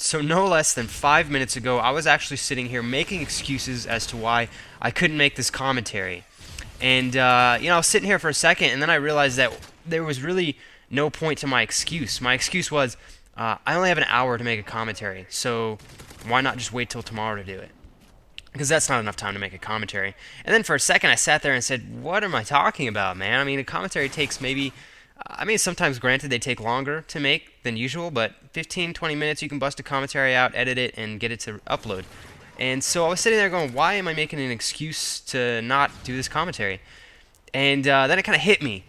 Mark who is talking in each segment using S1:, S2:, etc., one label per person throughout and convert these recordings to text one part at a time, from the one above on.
S1: So no less than 5 minutes ago, I was actually sitting here making excuses as to why I couldn't make this commentary. And, I was sitting here for a second, and then I realized that there was really no point to my excuse. My excuse was, I only have an hour to make a commentary, so why not just wait till tomorrow to do it? Because that's not enough time to make a commentary. And then for a second, I sat there and said, what am I talking about, man? I mean, a commentary takes maybe, sometimes granted they take longer to make than usual, but 15, 20 minutes, you can bust a commentary out, edit it, and get it to upload. And so I was sitting there going, why am I making an excuse to not do this commentary? And then it kind of hit me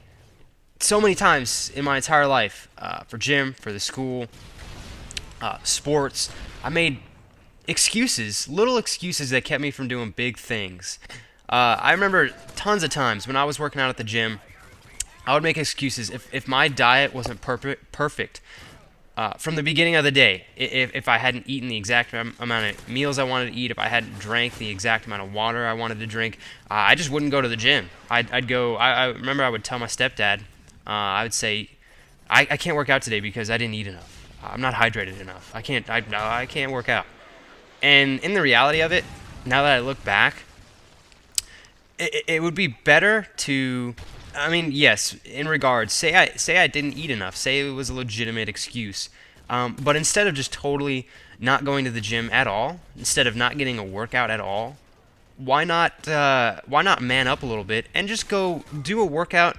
S1: so many times in my entire life, for gym, for the school, sports. I made excuses, little excuses that kept me from doing big things. I remember tons of times when I was working out at the gym, I would make excuses if my diet wasn't perfect from the beginning of the day. If I hadn't eaten the exact amount of meals I wanted to eat, if I hadn't drank the exact amount of water I wanted to drink, I just wouldn't go to the gym. I'd go. I remember I would tell my stepdad, I would say, I can't work out today because I didn't eat enough. I'm not hydrated enough. I can't work out. And in the reality of it, now that I look back, it would be better to, yes, in regards, say I didn't eat enough, say it was a legitimate excuse, but instead of just totally not going to the gym at all, instead of not getting a workout at all, why not man up a little bit and just go do a workout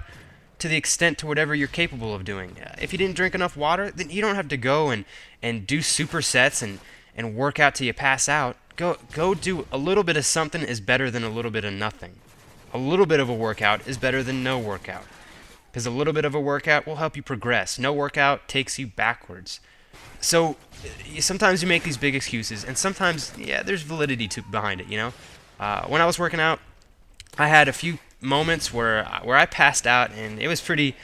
S1: to the extent to whatever you're capable of doing. If you didn't drink enough water, then you don't have to go and do supersets and work out till you pass out. Go do a little bit of something is better than a little bit of nothing. A little bit of a workout is better than no workout. Because a little bit of a workout will help you progress. No workout takes you backwards. So sometimes you make these big excuses, and sometimes, yeah, there's validity behind it, you know? When I was working out, I had a few moments where I passed out, and it was pretty.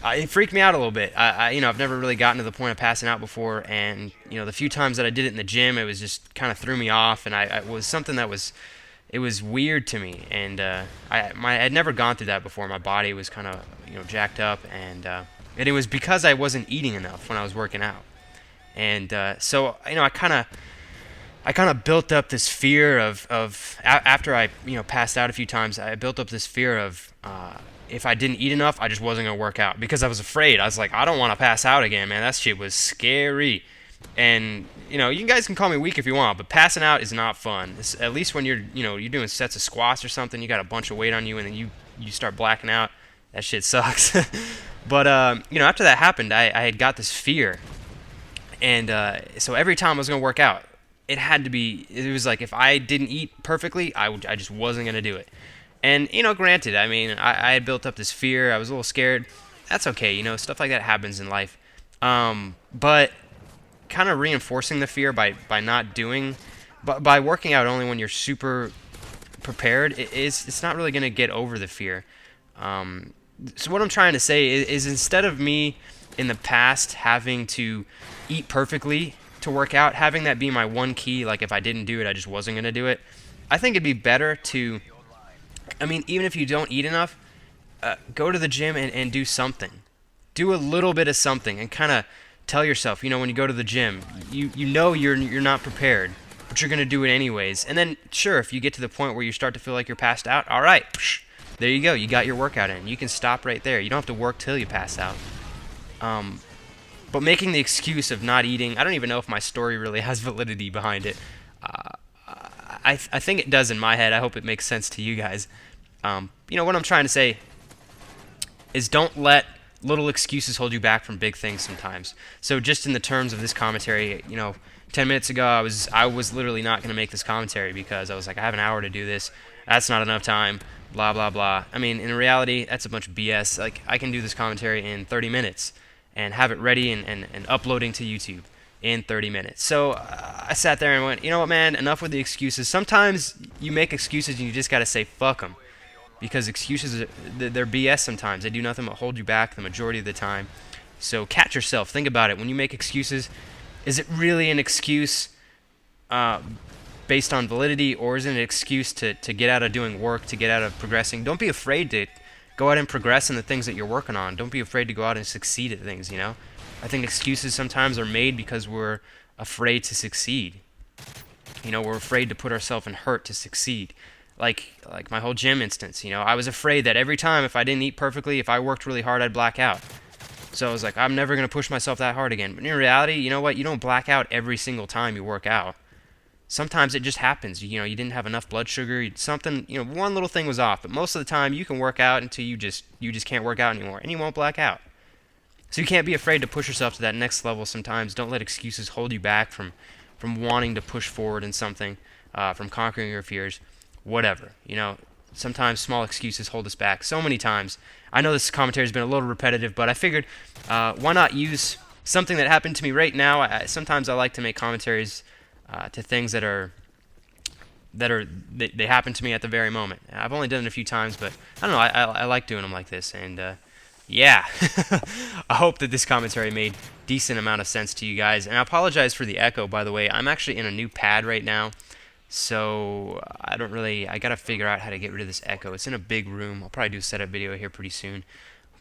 S1: It freaked me out a little bit. I've never really gotten to the point of passing out before, and the few times that I did it in the gym, it was just kind of threw me off, and it was something that was, it was weird to me, and I'd never gone through that before. My body was kind of jacked up, and it was because I wasn't eating enough when I was working out, and so I kind of built up this fear of after I passed out a few times. I built up this fear of if I didn't eat enough, I just wasn't gonna work out because I was afraid. I was like, I don't want to pass out again, man. That shit was scary. And you guys can call me weak if you want, but passing out is not fun. At least when you're doing sets of squats or something, you got a bunch of weight on you, and then you start blacking out. That shit sucks. But after that happened, I had got this fear, and so every time I was gonna work out, it was like if I didn't eat perfectly, I just wasn't going to do it. And, granted, I had built up this fear. I was a little scared. That's okay, stuff like that happens in life. But kind of reinforcing the fear by not doing, but by working out only when you're super prepared, it's not really going to get over the fear. So what I'm trying to say is instead of me in the past having to eat perfectly to work out, having that be my one key, like if I didn't do it, I just wasn't going to do it, I think it'd be better to, even if you don't eat enough, go to the gym and do something. Do a little bit of something and kind of tell yourself, when you go to the gym, you're not prepared, but you're going to do it anyways. And then, sure, if you get to the point where you start to feel like you're passed out, all right, there you go. You got your workout in. You can stop right there. You don't have to work till you pass out. But making the excuse of not eating, I don't even know if my story really has validity behind it. I think it does in my head. I hope it makes sense to you guys. What I'm trying to say is don't let little excuses hold you back from big things sometimes. So just in the terms of this commentary, 10 minutes ago, I was literally not going to make this commentary because I was like, I have an hour to do this. That's not enough time. Blah, blah, blah. In reality, that's a bunch of BS. Like, I can do this commentary in 30 minutes. And have it ready and uploading to YouTube in 30 minutes. So I sat there and went, you know what, man, enough with the excuses. Sometimes you make excuses and you just got to say fuck them. Because excuses, they're BS sometimes. They do nothing but hold you back the majority of the time. So catch yourself. Think about it. When you make excuses, is it really an excuse based on validity, or is it an excuse to get out of doing work, to get out of progressing? Don't be afraid to go out and progress in the things that you're working on. Don't be afraid to go out and succeed at things, I think excuses sometimes are made because we're afraid to succeed. You know, we're afraid to put ourselves in hurt to succeed. Like my whole gym instance, you know, I was afraid that every time if I didn't eat perfectly, if I worked really hard, I'd black out. So I was like, I'm never going to push myself that hard again. But in reality, you know what? You don't black out every single time you work out. Sometimes it just happens. You know, you didn't have enough blood sugar, something, you know, one little thing was off. But most of the time, you can work out until you just can't work out anymore, and you won't black out. So you can't be afraid to push yourself to that next level sometimes. Don't let excuses hold you back from wanting to push forward in something, from conquering your fears, whatever. You know, sometimes small excuses hold us back so many times. I know this commentary has been a little repetitive, but I figured why not use something that happened to me right now. Sometimes I like to make commentaries to things that they happen to me at the very moment. I've only done it a few times, but I don't know. I like doing them like this, and yeah, I hope that this commentary made decent amount of sense to you guys. And I apologize for the echo, by the way. I'm actually in a new pad right now, so I gotta figure out how to get rid of this echo. It's in a big room. I'll probably do a setup video here pretty soon.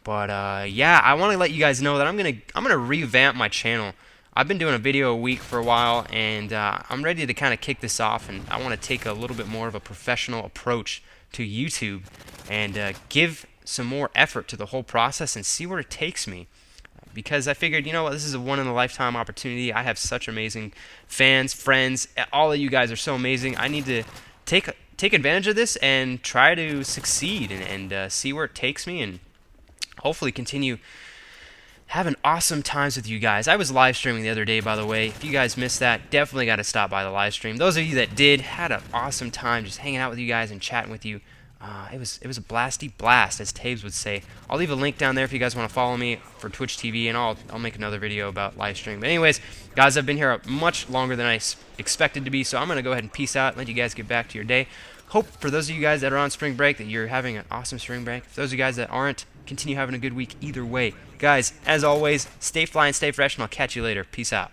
S1: But yeah, I want to let you guys know that I'm gonna revamp my channel. I've been doing a video a week for a while, and I'm ready to kind of kick this off, and I want to take a little bit more of a professional approach to YouTube and give some more effort to the whole process and see where it takes me. Because I figured, you know what, this is a one-in-a-lifetime opportunity. I have such amazing fans, friends. All of you guys are so amazing. I need to take advantage of this and try to succeed and see where it takes me, and hopefully continue having awesome times with you guys. I was live streaming the other day, by the way. If you guys missed that, definitely got to stop by the live stream. Those of you that did, had an awesome time just hanging out with you guys and chatting with you. It was a blasty blast, as Taves would say. I'll leave a link down there if you guys want to follow me for Twitch TV, and I'll make another video about live stream. But anyways, guys, I've been here much longer than I expected to be, so I'm going to go ahead and peace out and let you guys get back to your day. Hope for those of you guys that are on spring break that you're having an awesome spring break. For those of you guys that aren't, continue having a good week either way. Guys, as always, stay fly and stay fresh, and I'll catch you later. Peace out.